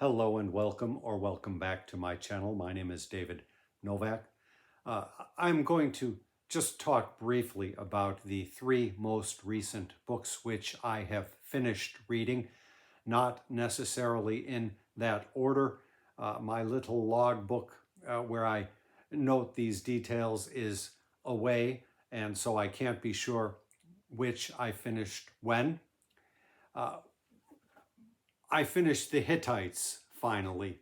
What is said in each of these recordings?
Hello and welcome, or welcome back to my channel. My name is David Novak. I'm going to just talk briefly about the three most recent books which I have finished reading, not necessarily in that order. My little log book where I note these details is away, and so I can't be sure which I finished when. I finished the Hittites, finally.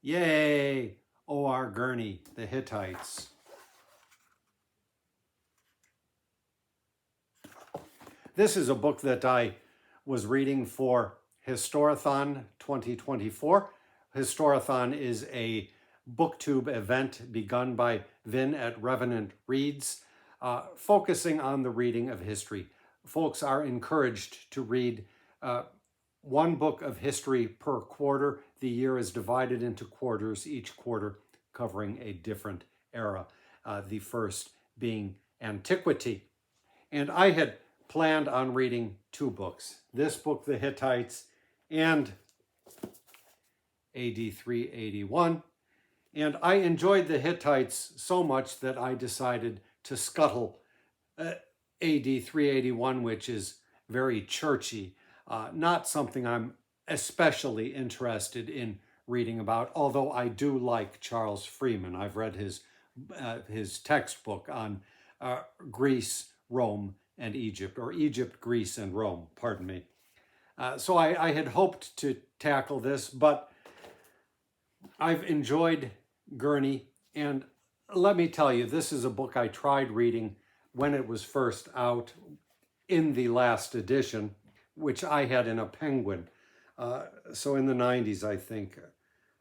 Yay! O.R. Gurney, the Hittites. This is a book that I was reading for Historathon 2024. Historathon is a booktube event begun by Vin at Revenant Reads, focusing on the reading of history. Folks are encouraged to read one book of history per quarter. The year is divided into quarters, each quarter covering a different era, the first being antiquity. And I had planned on reading two books, this book, The Hittites, and AD 381. And I enjoyed the Hittites so much that I decided to scuttle AD 381, which is very churchy. Not something I'm especially interested in reading about, although I do like Charles Freeman. I've read his textbook on Greece, Rome, and Egypt, or Egypt, Greece, and Rome, pardon me. So I had hoped to tackle this, but I've enjoyed Gurney, and let me tell you, this is a book I tried reading when it was first out in the last edition, which I had in a Penguin, so in the 90s, I think,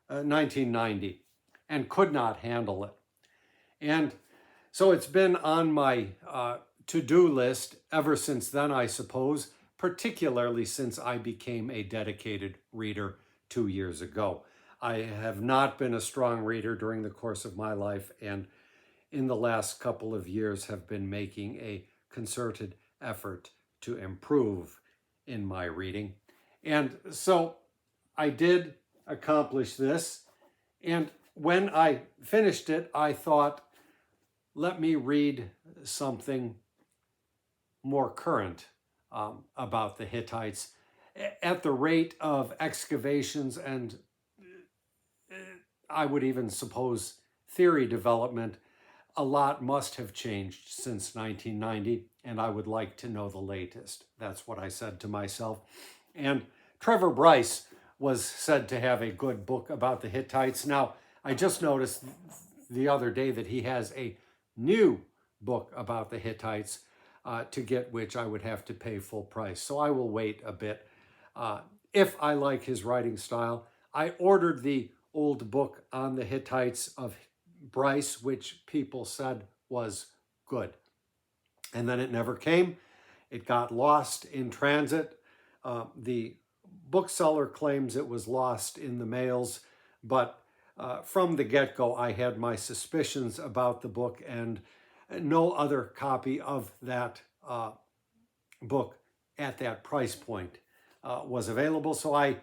1990, and could not handle it. And so it's been on my to-do list ever since then, I suppose, particularly since I became a dedicated reader 2 years ago. I have not been a strong reader during the course of my life, and in the last couple of years have been making a concerted effort to improve in my reading. And so I did accomplish this. And when I finished it, I thought, let me read something more current about the Hittites. At the rate of excavations and I would even suppose theory development, a lot must have changed since 1990, and I would like to know the latest. That's what I said to myself. And Trevor Bryce was said to have a good book about the Hittites. Now, I just noticed the other day that he has a new book about the Hittites, to get which I would have to pay full price. So I will wait a bit. If I like his writing style, I ordered the old book on the Hittites of Bryce, which people said was good. And then it never came. It got lost in transit. The bookseller claims it was lost in the mails, but from the get-go, I had my suspicions about the book, and no other copy of that book at that price point was available. So I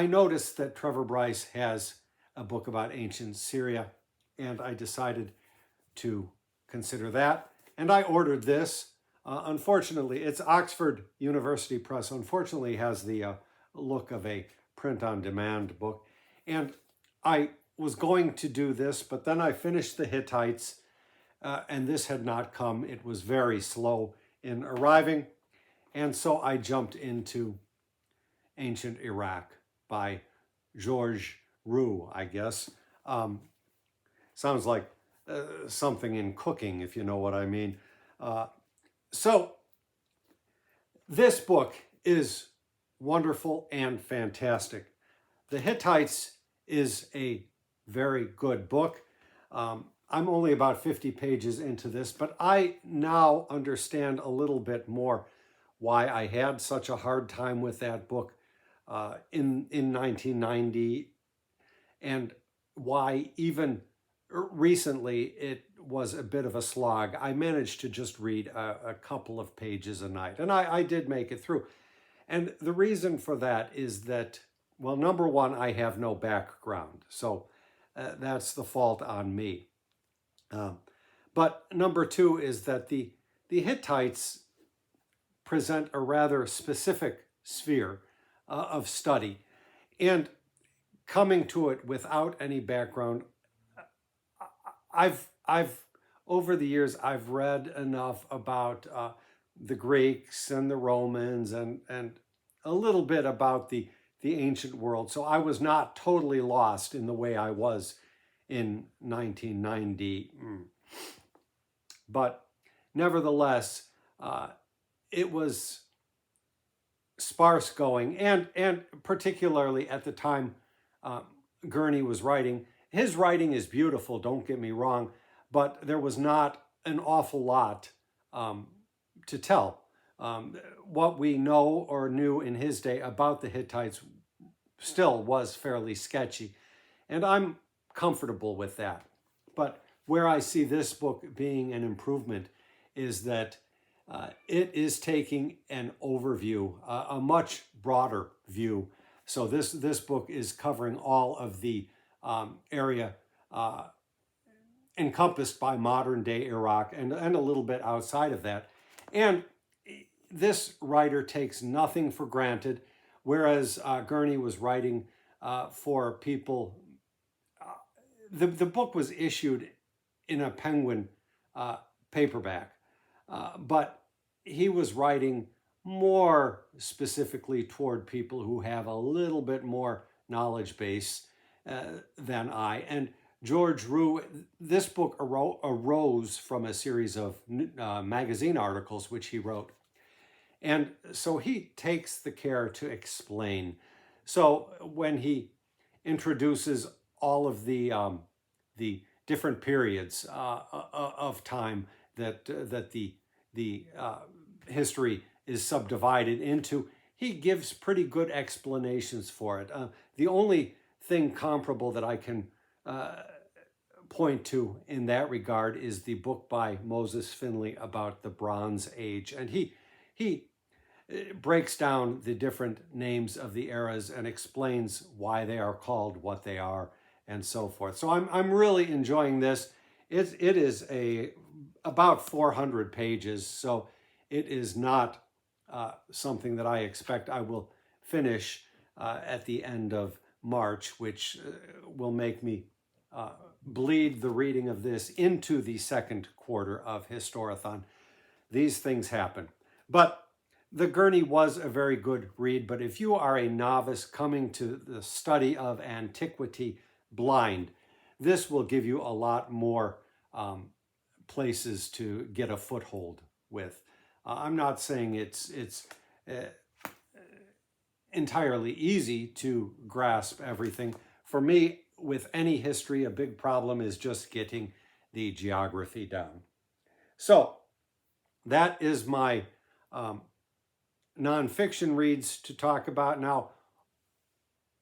noticed that Trevor Bryce has a book about ancient Syria, and I decided to consider that. And I ordered this. Unfortunately, it's Oxford University Press. Unfortunately, has the look of a print-on-demand book. And I was going to do this, but then I finished the Hittites, and this had not come. It was very slow in arriving. And so I jumped into Ancient Iraq by Georges Roux, I guess. Sounds like something in cooking, if you know what I mean. So this book is wonderful and fantastic. The Hittites is a very good book. I'm only about 50 pages into this, but I now understand a little bit more why I had such a hard time with that book in 1990, and why even recently it was a bit of a slog. I managed to just read a couple of pages a night, and I did make it through. And the reason for that is that well, number one, I have no background, so that's the fault on me. But number two is that the Hittites present a rather specific sphere of study. And coming to it without any background, I've over the years, I've read enough about the Greeks and the Romans and a little bit about the ancient world. So I was not totally lost in the way I was in 1990. But nevertheless, it was sparse going, and particularly at the time Gurney was writing. His writing is beautiful, don't get me wrong, but there was not an awful lot to tell. What we know or knew in his day about the Hittites still was fairly sketchy, and I'm comfortable with that. But where I see this book being an improvement is that it is taking an overview, a much broader view. So this book is covering all of the area encompassed by modern day Iraq and a little bit outside of that. And this writer takes nothing for granted, whereas Gurney was writing for people. The book was issued in a Penguin paperback, but he was writing more specifically toward people who have a little bit more knowledge base than I. And George Rue, this book arose from a series of magazine articles which he wrote. And so he takes the care to explain. So when he introduces all of the different periods of time that the history is subdivided into, he gives pretty good explanations for it. The only thing comparable that I can point to in that regard is the book by Moses Finley about the Bronze Age, and he breaks down the different names of the eras and explains why they are called what they are and so forth. So I'm really enjoying this. It is about 400 pages, so it is not something that I expect I will finish at the end of March, which will make me bleed the reading of this into the second quarter of Historathon. These things happen. But the Gurney was a very good read, but if you are a novice coming to the study of antiquity blind, this will give you a lot more places to get a foothold with. I'm not saying it's entirely easy to grasp everything. For me, with any history, a big problem is just getting the geography down. So that is my nonfiction reads to talk about. Now,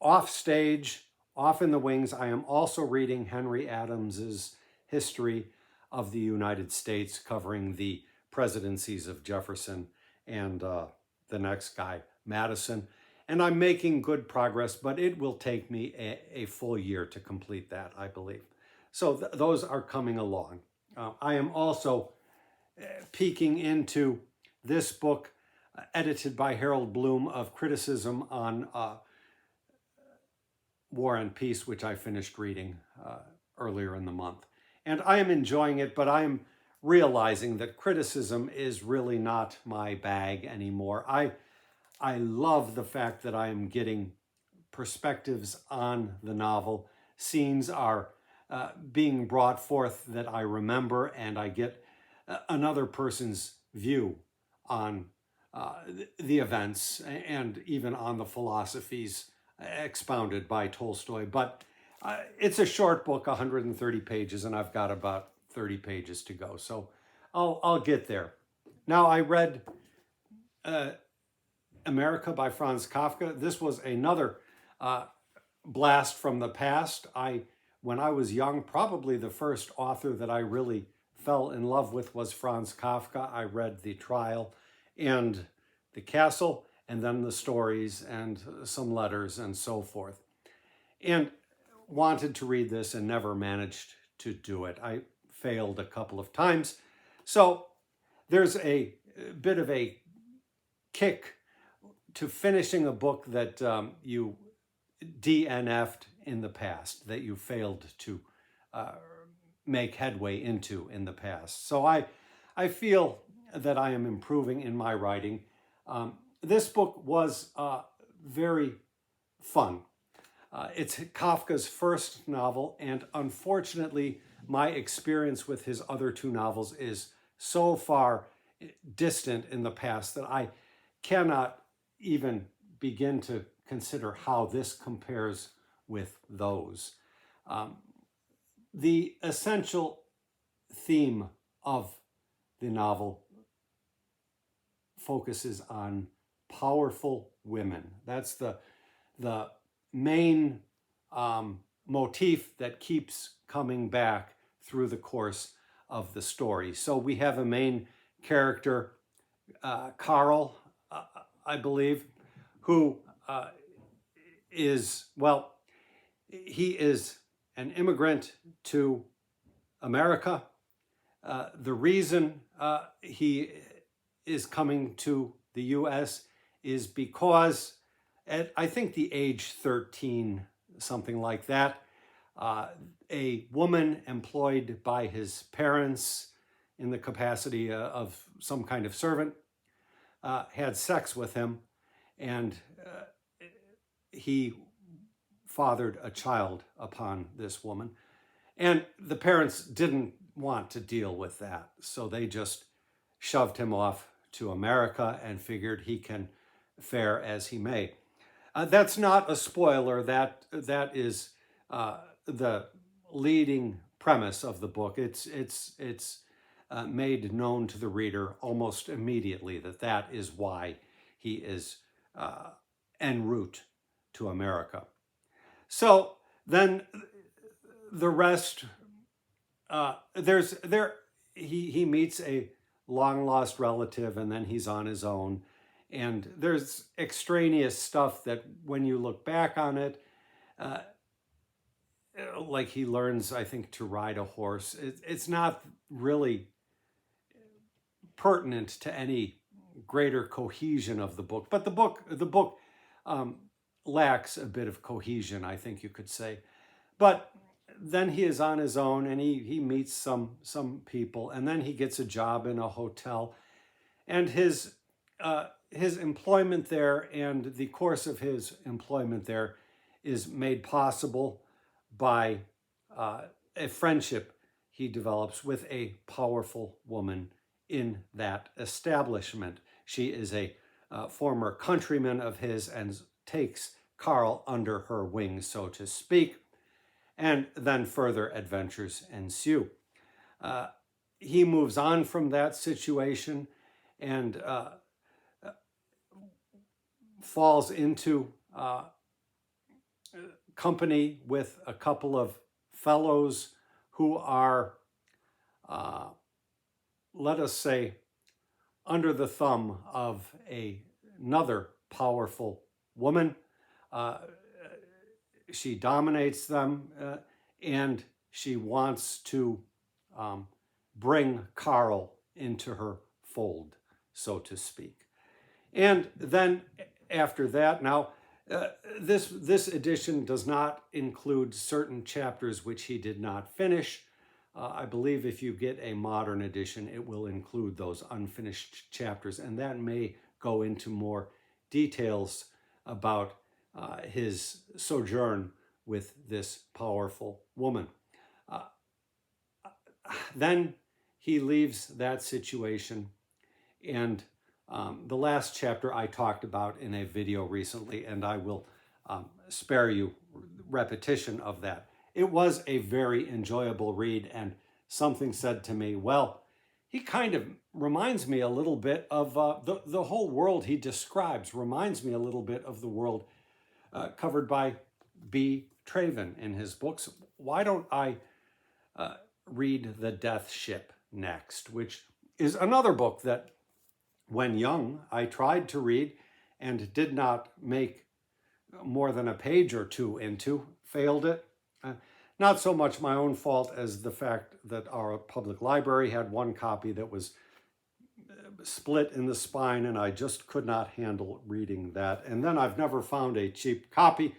off stage, off in the wings, I am also reading Henry Adams's History of the United States, covering the presidencies of Jefferson and the next guy, Madison. And I'm making good progress, but it will take me a full year to complete that, I believe. So those are coming along. I am also peeking into this book, edited by Harold Bloom, of criticism on War and Peace, which I finished reading earlier in the month. And I am enjoying it, but I am realizing that criticism is really not my bag anymore. I love the fact that I am getting perspectives on the novel. Scenes are being brought forth that I remember, and I get another person's view on the events and even on the philosophies expounded by Tolstoy. But it's a short book, 130 pages, and I've got about 30 pages to go. So I'll get there. Now, I read Amerika by Franz Kafka. This was another blast from the past. When I was young, probably the first author that I really fell in love with was Franz Kafka. I read The Trial and The Castle, and then the stories and some letters and so forth. And wanted to read this and never managed to do it. I failed a couple of times. So there's a bit of a kick to finishing a book that you DNF'd in the past, that you failed to make headway into in the past. So I feel that I am improving in my writing. This book was very fun. It's Kafka's first novel, and unfortunately, my experience with his other two novels is so far distant in the past that I cannot even begin to consider how this compares with those. The essential theme of the novel focuses on powerful women. That's the main motif that keeps coming back through the course of the story. So we have a main character, Carl, I believe, who is, well, he is an immigrant to Amerika. The reason he is coming to the U.S. is because at, I think, the age 13, something like that, a woman employed by his parents in the capacity of some kind of servant had sex with him, and he fathered a child upon this woman. And the parents didn't want to deal with that, so they just shoved him off to Amerika and figured he can fare as he may. That's not a spoiler. That is the leading premise of the book. It's made known to the reader almost immediately that is why he is en route to Amerika. So then the rest, he meets a long lost relative, and then he's on his own. And there's extraneous stuff that when you look back on it, like he learns, I think, to ride a horse. It's not really pertinent to any greater cohesion of the book. But the book lacks a bit of cohesion, I think you could say. But then he is on his own, and he meets some people, and then he gets a job in a hotel, and his employment there and the course of his employment there is made possible by a friendship he develops with a powerful woman in that establishment. She is a former countryman of his and takes Carl under her wing, so to speak, and then further adventures ensue. He moves on from that situation and falls into company with a couple of fellows who are, let us say, under the thumb of another powerful woman. She dominates them, and she wants to bring Carl into her fold, so to speak. And then after that, now, this edition does not include certain chapters which he did not finish. I believe if you get a modern edition, it will include those unfinished chapters, and that may go into more details about his sojourn with this powerful woman. Then he leaves that situation, and the last chapter I talked about in a video recently, and I will spare you repetition of that. It was a very enjoyable read, and something said to me, well, he kind of reminds me a little bit of the whole world he describes reminds me a little bit of the world covered by B. Traven in his books. Why don't I read The Death Ship next, which is another book that when young I tried to read and did not make more than a page or two into, failed it. Not so much my own fault as the fact that our public library had one copy that was split in the spine, and I just could not handle reading that. And then I've never found a cheap copy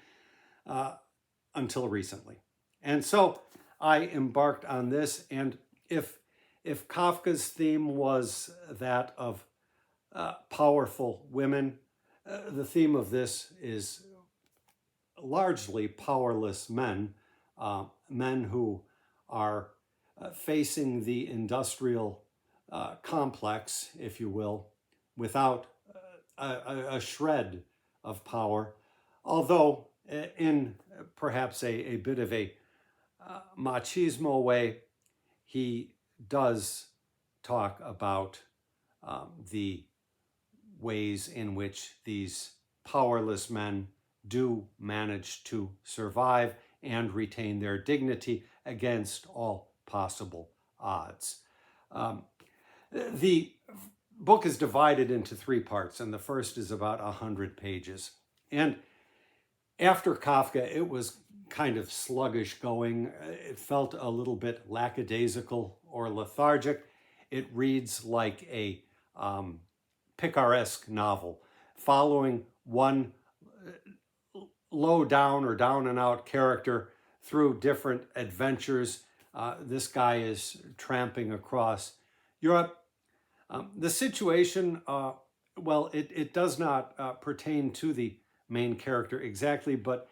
until recently. And so I embarked on this, and if Kafka's theme was that of powerful women, the theme of this is largely powerless men, men who are facing the industrial complex, if you will, without a shred of power, although in perhaps a bit of a machismo way, he does talk about the ways in which these powerless men do manage to survive and retain their dignity against all possible odds. The book is divided into 3 parts, and the first is about 100 pages. And after Kafka, it was kind of sluggish going. It felt a little bit lackadaisical or lethargic. It reads like a picaresque novel, following one low down or down and out character through different adventures. This guy is tramping across Europe. The situation, well, it does not pertain to the main character exactly, but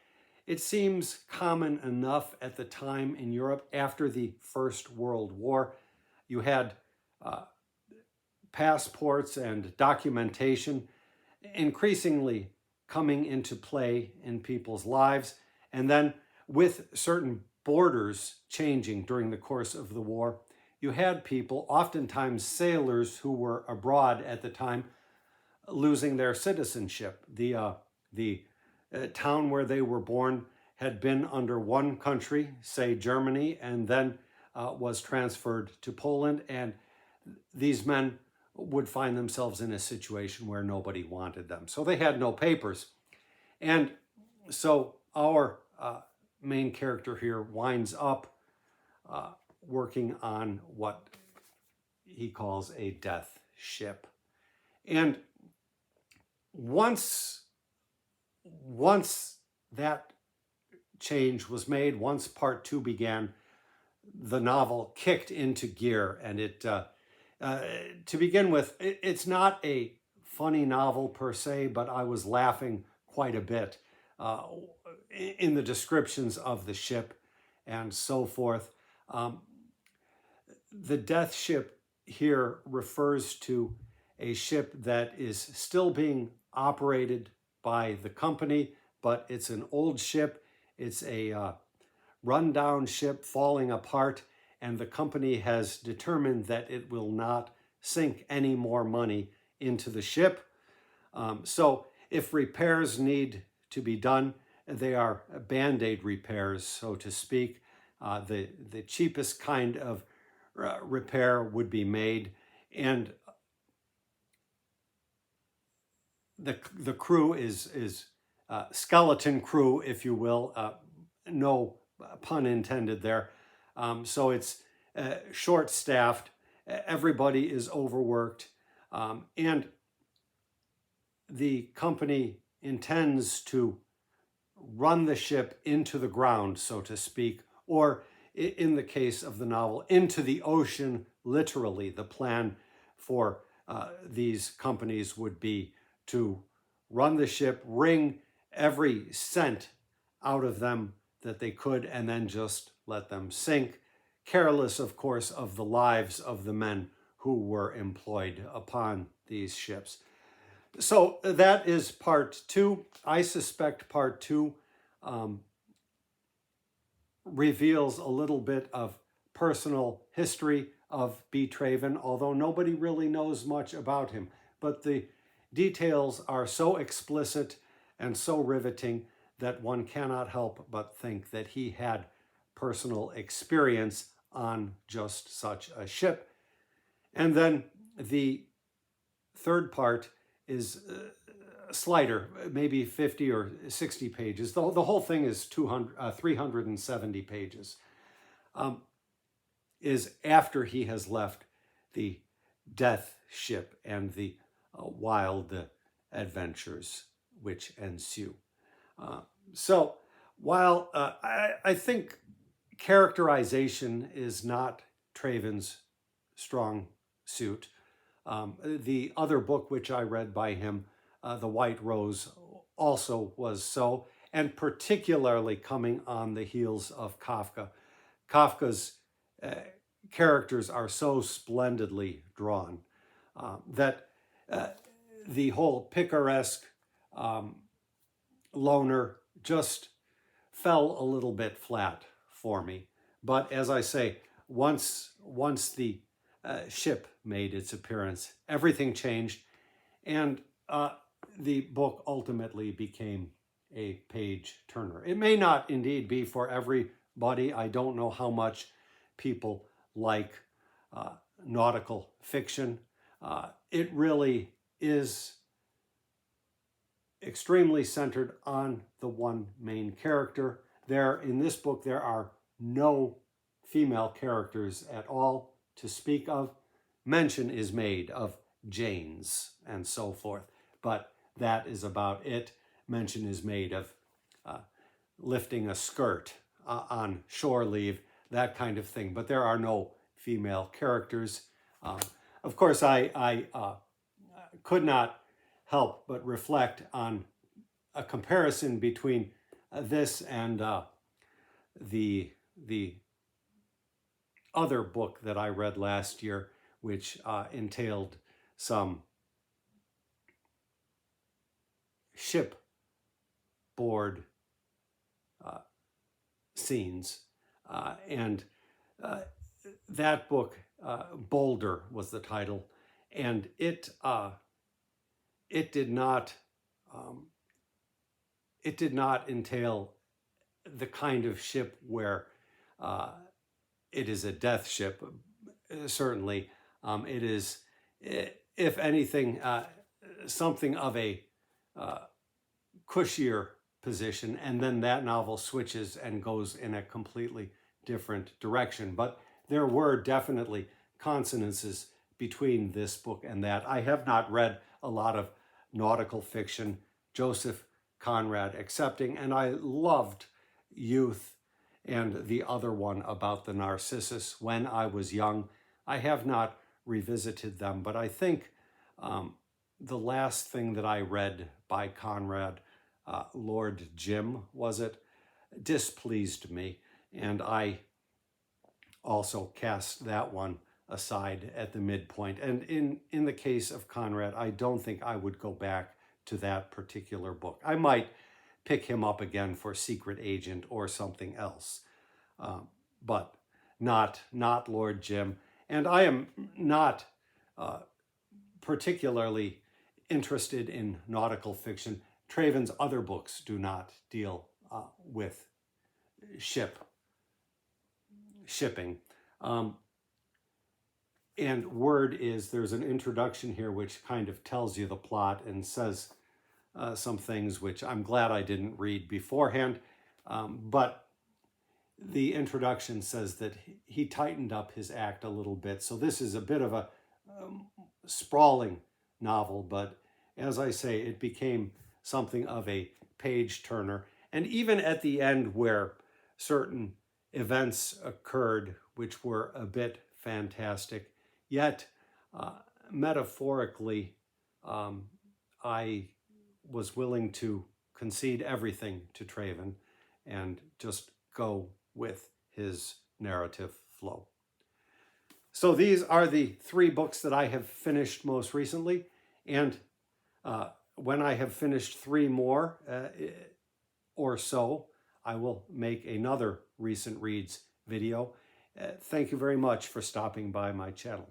it seems common enough at the time in Europe after the First World War. You had passports and documentation increasingly coming into play in people's lives. And then with certain borders changing during the course of the war, you had people, oftentimes sailors who were abroad at the time, losing their citizenship. The town where they were born had been under one country, say Germany, and then was transferred to Poland. And these men would find themselves in a situation where nobody wanted them. So they had no papers. And so our main character here winds up working on what he calls a death ship. And once that change was made, once part 2 began, the novel kicked into gear. And it, to begin with, it's not a funny novel per se, but I was laughing quite a bit in the descriptions of the ship and so forth. The death ship here refers to a ship that is still being operated by the company, but it's an old ship. It's a rundown ship falling apart, and the company has determined that it will not sink any more money into the ship. So if repairs need to be done, they are Band-Aid repairs, so to speak. The cheapest kind of repair would be made, and the crew is skeleton crew, if you will, no pun intended there. So it's short-staffed, everybody is overworked, and the company intends to run the ship into the ground, so to speak, or in the case of the novel, into the ocean, literally. The plan for these companies would be to run the ship, wring every cent out of them that they could, and then just let them sink, careless, of course, of the lives of the men who were employed upon these ships. So that is part 2. I suspect part 2 reveals a little bit of personal history of B. Traven, although nobody really knows much about him. But the details are so explicit and so riveting that one cannot help but think that he had personal experience on just such a ship. And then the third part is slighter, maybe 50 or 60 pages. The whole thing is 370 pages, is after he has left the death ship and the wild adventures which ensue. So while I think characterization is not Traven's strong suit, the other book which I read by him, The White Rose, also was so, and particularly coming on the heels of Kafka. Kafka's characters are so splendidly drawn that the whole picaresque loner just fell a little bit flat for me. But as I say, once the ship made its appearance, everything changed, and the book ultimately became a page turner. It may not indeed be for everybody. I don't know how much people like nautical fiction. It really is extremely centered on the one main character. In this book, there are no female characters at all to speak of. Mention is made of Janes and so forth, but that is about it. Mention is made of lifting a skirt on shore leave, that kind of thing, but there are no female characters. Of course, I could not help but reflect on a comparison between this and the other book that I read last year, which entailed some shipboard scenes. And that book, Boulder was the title, and it did not entail the kind of ship where it is a death ship. Certainly, it is, if anything, something of a cushier position, and then that novel switches and goes in a completely different direction. But there were definitely consonances between this book and that. I have not read a lot of nautical fiction, Joseph Conrad excepting, and I loved Youth and the other one about the Narcissus when I was young. I have not revisited them, but I think the last thing that I read by Conrad, Lord Jim, was it, displeased me, and I also cast that one aside at the midpoint. And in the case of Conrad, I don't think I would go back to that particular book. I might pick him up again for Secret Agent or something else, but not Lord Jim. And I am not particularly interested in nautical fiction. Traven's other books do not deal with shipping. And word is, there's an introduction here which kind of tells you the plot and says some things which I'm glad I didn't read beforehand. But the introduction says that he tightened up his act a little bit. So this is a bit of a sprawling novel, but as I say, it became something of a page turner. And even at the end, where certain events occurred which were a bit fantastic, yet metaphorically, I was willing to concede everything to Traven and just go with his narrative flow. So these are the 3 books that I have finished most recently, and when I have finished 3 more or so, I will make another recent reads video. Thank you very much for stopping by my channel.